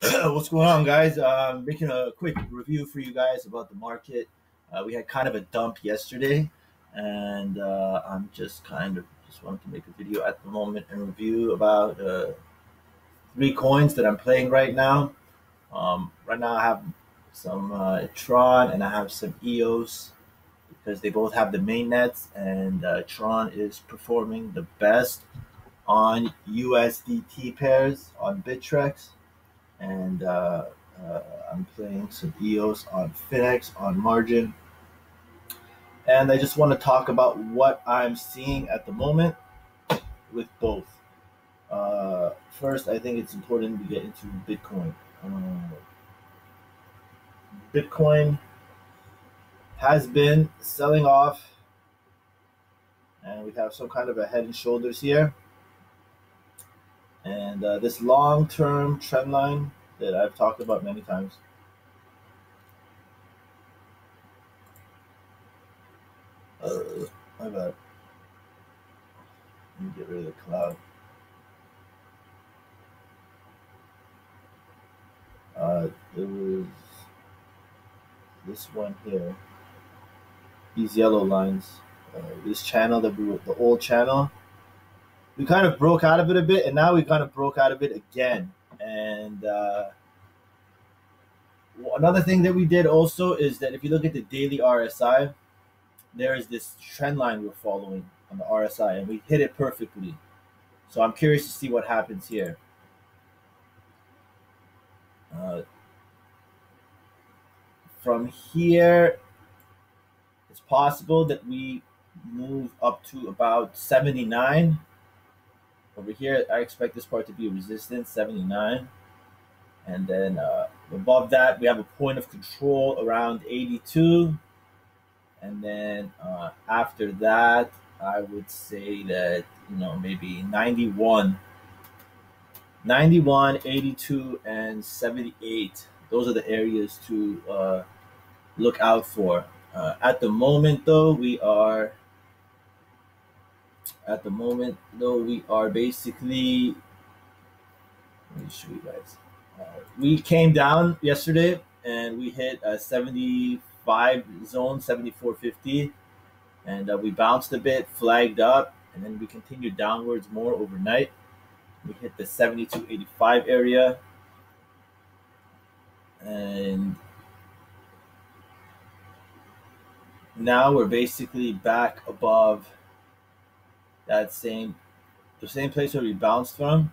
What's going on, guys? Making a quick review for you guys about the market. We had kind of a dump yesterday, and I'm just wanted to make a video at the moment and review about three coins that I'm playing right now. Right now, I have some Tron and I have some EOS because they both have the main nets, and Tron is performing the best on USDT pairs on Bittrex, and I'm playing some EOS on Finex on margin. And I just want to talk about what I'm seeing at the moment with both. First, I think it's important to get into Bitcoin. Bitcoin has been selling off, and we have some kind of a head and shoulders here. And this long-term trend line that I've talked about many times. My bad. Let me get rid of the cloud. It was this one here. These yellow lines. This channel, the old channel, we kind of broke out of it a bit, and now we kind of broke out of it again. And another thing that we did also is that if you look at the daily RSI, there is this trend line we're following on the RSI, and we hit it perfectly. So I'm curious to see what happens here. From here, it's possible that we move up to about 79. Over here, I expect this part to be resistance, 79. And then above that, we have a point of control around 82. And then after that, I would say that, maybe 91, 82, and 78. Those are the areas to look out for. At the moment, though, we are basically. Let me show you guys. We came down yesterday and we hit a 75 zone, 74.50, and we bounced a bit, flagged up, and then we continued downwards more overnight. We hit the 72.85 area, and now we're basically back above the same place where we bounced from.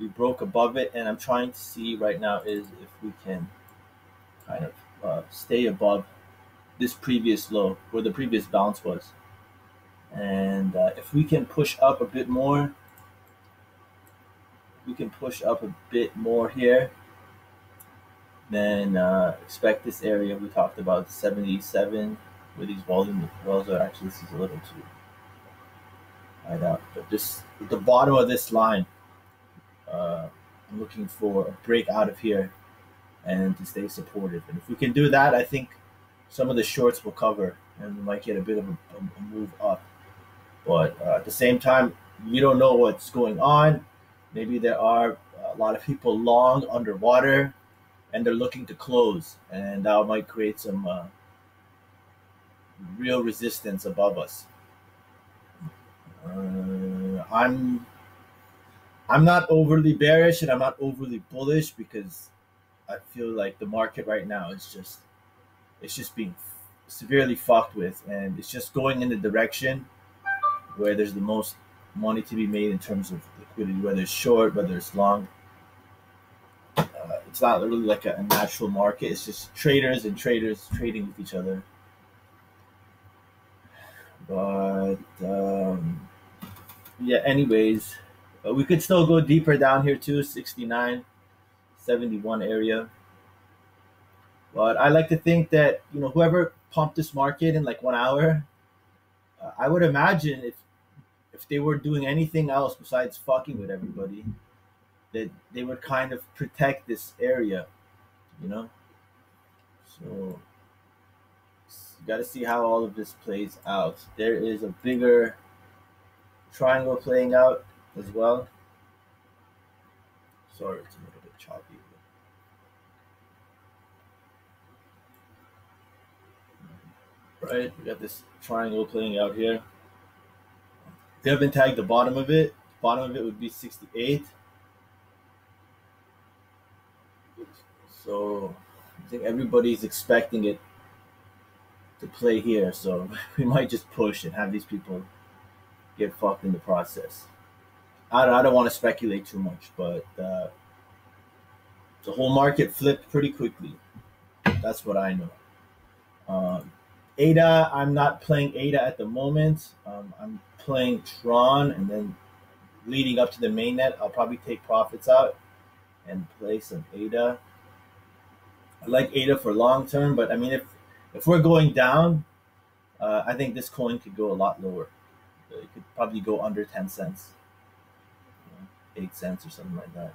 We broke above it, and I'm trying to see right now is if we can kind of stay above this previous low where the previous bounce was. And if we can push up a bit more, here, then expect this area we talked about, 77, where these volume wells are. Actually, this is a little too wide out, but this at the bottom of this line, I'm looking for a break out of here and to stay supportive. And if we can do that, I think some of the shorts will cover and we might get a bit of a move up. But at the same time, you don't know what's going on. Maybe there are a lot of people long underwater and they're looking to close, and that might create some real resistance above us. I'm not overly bearish and I'm not overly bullish because I feel like the market right now is just being severely fucked with, and it's just going in the direction where there's the most money to be made in terms of liquidity, whether it's short, whether it's long. It's not really like a natural market. It's just traders and traders trading with each other. But yeah, anyways, we could still go deeper down here too, 69, 71 area. But I like to think that, whoever pumped this market in like 1 hour, I would imagine if they were doing anything else besides fucking with everybody, that they would kind of protect this area, So you got to see how all of this plays out. There is a bigger triangle playing out as well. Sorry, it's a little bit choppy. Right, we got this triangle playing out here. They haven't tagged the bottom of it. Bottom of it would be 68. So I think everybody's expecting it to play here. So we might just push and have these people get fucked in the process. I don't want to speculate too much, but the whole market flipped pretty quickly. That's what I know. ADA, I'm not playing ADA at the moment. I'm playing Tron, and then leading up to the mainnet, I'll probably take profits out and play some ADA. I like ADA for long term, but I mean, if we're going down, I think this coin could go a lot lower. It could probably go under 10 cents, 8 cents or something like that.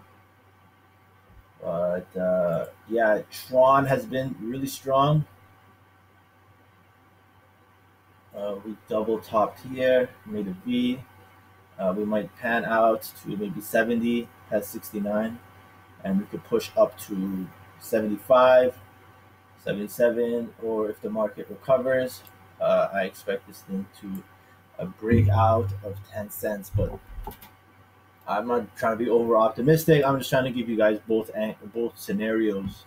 But yeah, Tron has been really strong. We double topped here, made a V. We might pan out to maybe 70, has 69, and we could push up to 75, 77, or if the market recovers, I expect this thing to break out of 10 cents. But I'm not trying to be over optimistic. I'm just trying to give you guys both scenarios,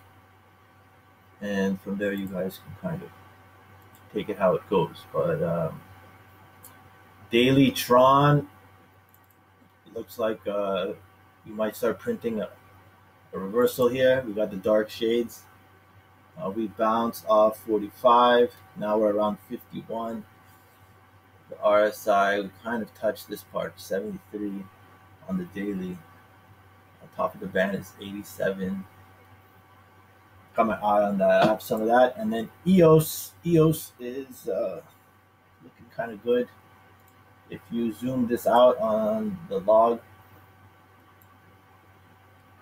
and from there you guys can kind of take it how it goes. But daily Tron looks like you might start printing a reversal here. We got the dark shades. We bounced off 45. Now we're around 51. The RSI, we kind of touched this part, 73 on the daily. On top of the band is 87. Got my eye on that. I have some of that. And then EOS is looking kind of good. If you zoom this out on the log,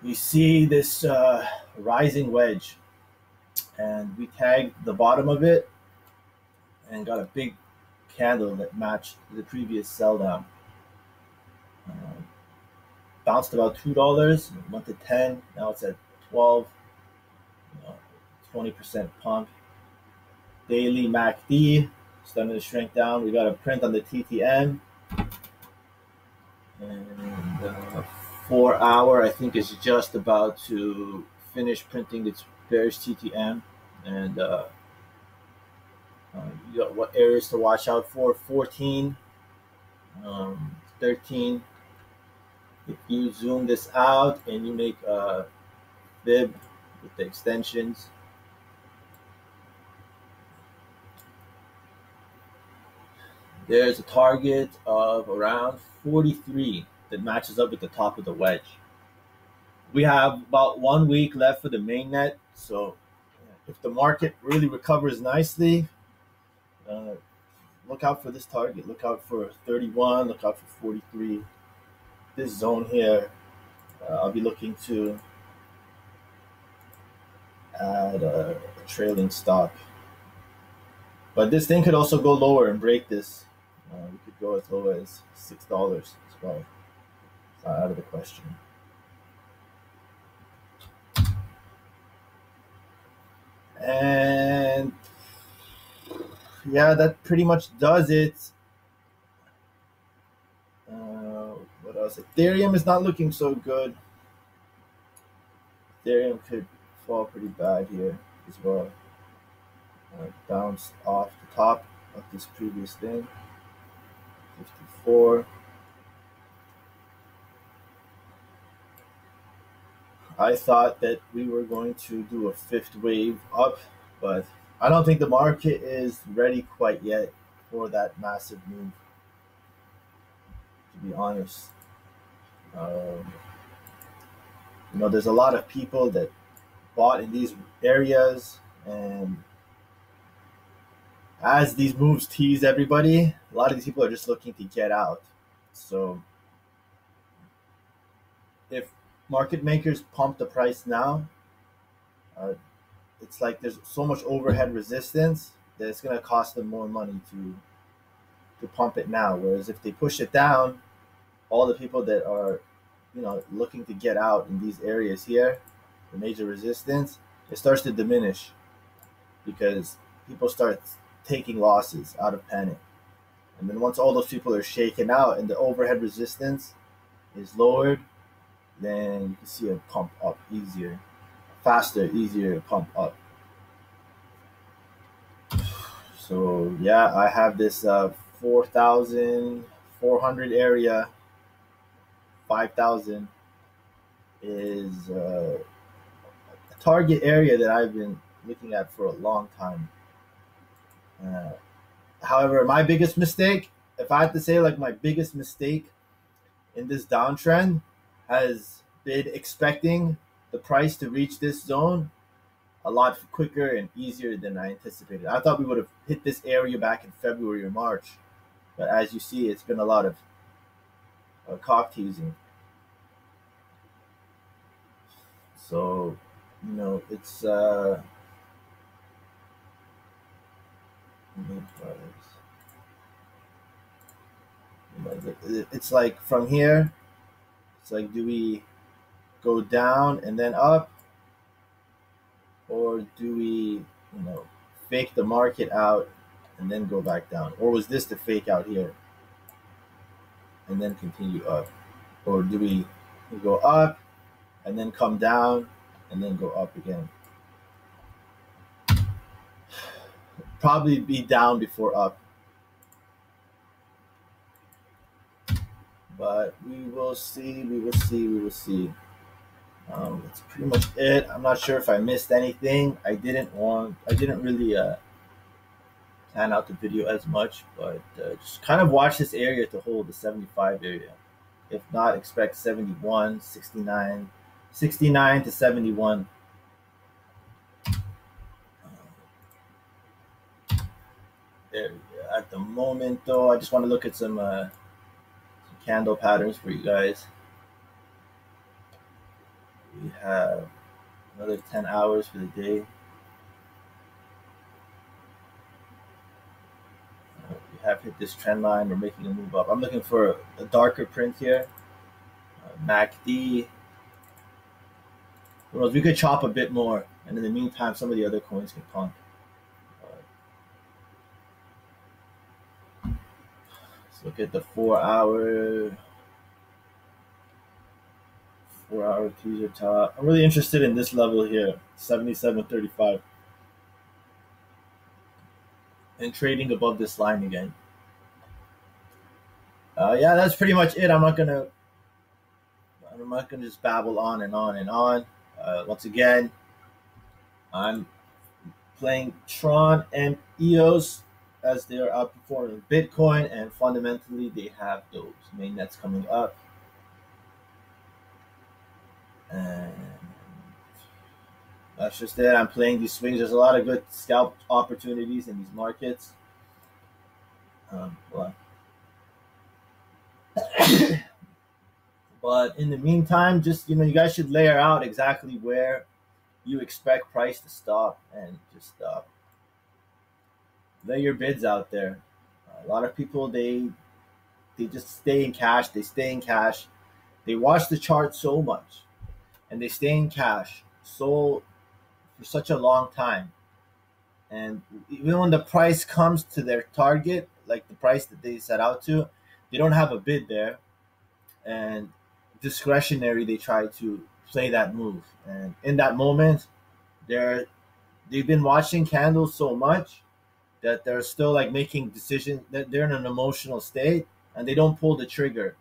we see this rising wedge, and we tagged the bottom of it and got a big candle that matched the previous sell down. Bounced about $2, went to 10, now it's at 12, 20% pump. Daily MACD starting to shrink down. We got a print on the TTM, and 4 hour I think is just about to finish printing its bearish TTM. And you got what areas to watch out for: 14, 13. If you zoom this out and you make a fib with the extensions, there's a target of around 43 that matches up with the top of the wedge. We have about 1 week left for the mainnet, so if the market really recovers nicely, look out for this target. Look out for 31, look out for 43. This zone here, I'll be looking to add a trailing stop. But this thing could also go lower and break this. We could go as low as $6 as well. It's not out of the question. And yeah, that pretty much does it. What else? Ethereum is not looking so good. Ethereum could fall pretty bad here as well. Bounced off the top of this previous thing. 54. I thought that we were going to do a fifth wave up, but I don't think the market is ready quite yet for that massive move, to be honest. There's a lot of people that bought in these areas, and as these moves tease everybody, a lot of these people are just looking to get out. So if market makers pump the price now, it's like there's so much overhead resistance that it's going to cost them more money to pump it now. Whereas if they push it down, all the people that are looking to get out in these areas here, the major resistance, it starts to diminish because people start taking losses out of panic. And then once all those people are shaken out and the overhead resistance is lowered, then you can see a pump up easier, faster, easier pump up. So yeah, I have this 4,400 area. 5,000 is a target area that I've been looking at for a long time. However, my biggest mistake, if I had to say, like, my biggest mistake in this downtrend has been expecting the price to reach this zone a lot quicker and easier than I anticipated. I thought we would have hit this area back in February or March, but as you see, it's been a lot of cock teasing. So, it's it's like from here, it's like, do we go down and then up, or do we, fake the market out and then go back down? Or was this the fake out here and then continue up? Or do we go up and then come down and then go up again? Probably be down before up. But we will see, we will see, we will see. That's pretty much it. I'm not sure if I missed anything. I didn't really plan out the video as much, but just kind of watch this area to hold the 75 area. If not, expect 71, 69, 69 to 71. There, at the moment, though, I just want to look at some candle patterns for you guys. We have another 10 hours for the day. We have hit this trend line. We're making a move up. I'm looking for a darker print here. MACD. We could chop a bit more, and in the meantime, some of the other coins can pump. Let's look at the 4-hour. 4-hour teaser top. I'm really interested in this level here, 77.35, and trading above this line again. Yeah, that's pretty much it. I'm not gonna just babble on and on and on. Once again, I'm playing Tron and EOS as they are outperforming Bitcoin, and fundamentally they have those mainnets coming up. And that's just it. I'm playing these swings. There's a lot of good scalp opportunities in these markets. But in the meantime, just you guys should layer out exactly where you expect price to stop, and just lay your bids out there. A lot of people, they just stay in cash. They stay in cash. They watch the chart so much, and they stay in cash for such a long time. And even when the price comes to their target, like the price that they set out to, they don't have a bid there, and discretionary, they try to play that move. And in that moment, they've been watching candles so much that they're still like making decisions, that they're in an emotional state, and they don't pull the trigger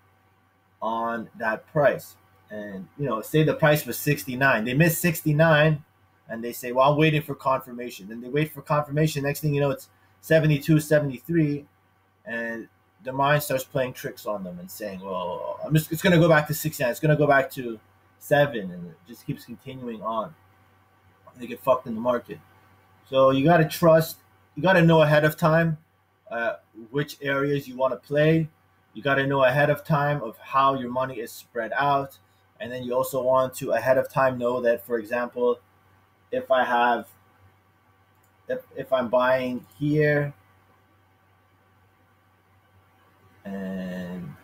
on that price. And say the price was 69, they miss 69, and they say, well, I'm waiting for confirmation. Then they wait for confirmation. Next thing you know, it's 72, 73, and the mind starts playing tricks on them and saying, well, it's going to go back to 69, it's going to go back to 7, and it just keeps continuing on. They get fucked in the market. So you got to trust, you got to know ahead of time which areas you want to play. You got to know ahead of time of how your money is spread out. And then you also want to ahead of time know that, for example, if I'm buying here and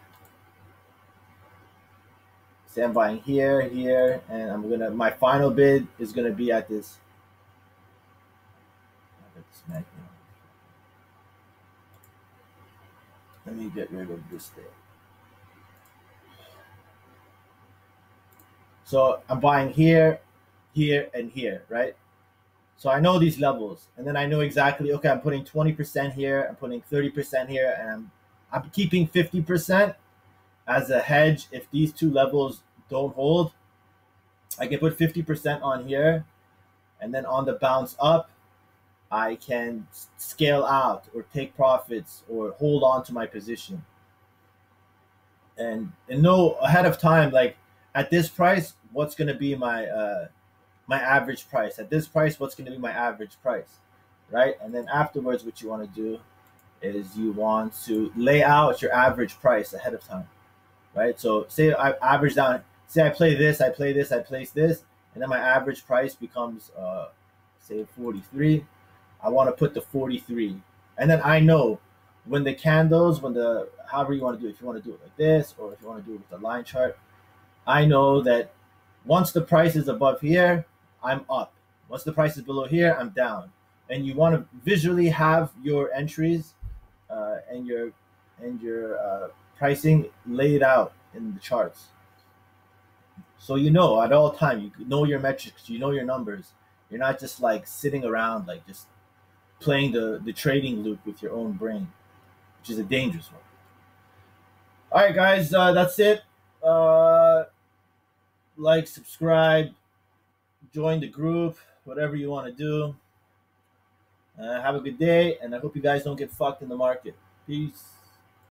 say I'm buying here, here, and my final bid is gonna be at this. Let me get rid of this thing. So I'm buying here, here, and here, right? So I know these levels, and then I know exactly, okay, I'm putting 20% here, I'm putting 30% here, and I'm keeping 50% as a hedge. If these two levels don't hold, I can put 50% on here, and then on the bounce up, I can scale out or take profits or hold on to my position. And know ahead of time, like at this price, what's going to be my average price. At this price, what's going to be my average price, right? And then afterwards, what you want to do is you want to lay out your average price ahead of time, right? So say I average down, say I play this, I place this, and then my average price becomes, say 43. I want to put the 43, and then I know when the candles, however you want to do it, if you want to do it like this, or if you want to do it with the line chart, I know that once the price is above here, I'm up. Once the price is below here, I'm down. And you want to visually have your entries and your pricing laid out in the charts. So you know at all time, you know your metrics, you know your numbers. You're not just like sitting around like just playing the trading loop with your own brain, which is a dangerous one. All right, guys, that's it. Like, subscribe, join the group, whatever you want to do. Have a good day, and I hope you guys don't get fucked in the market. Peace.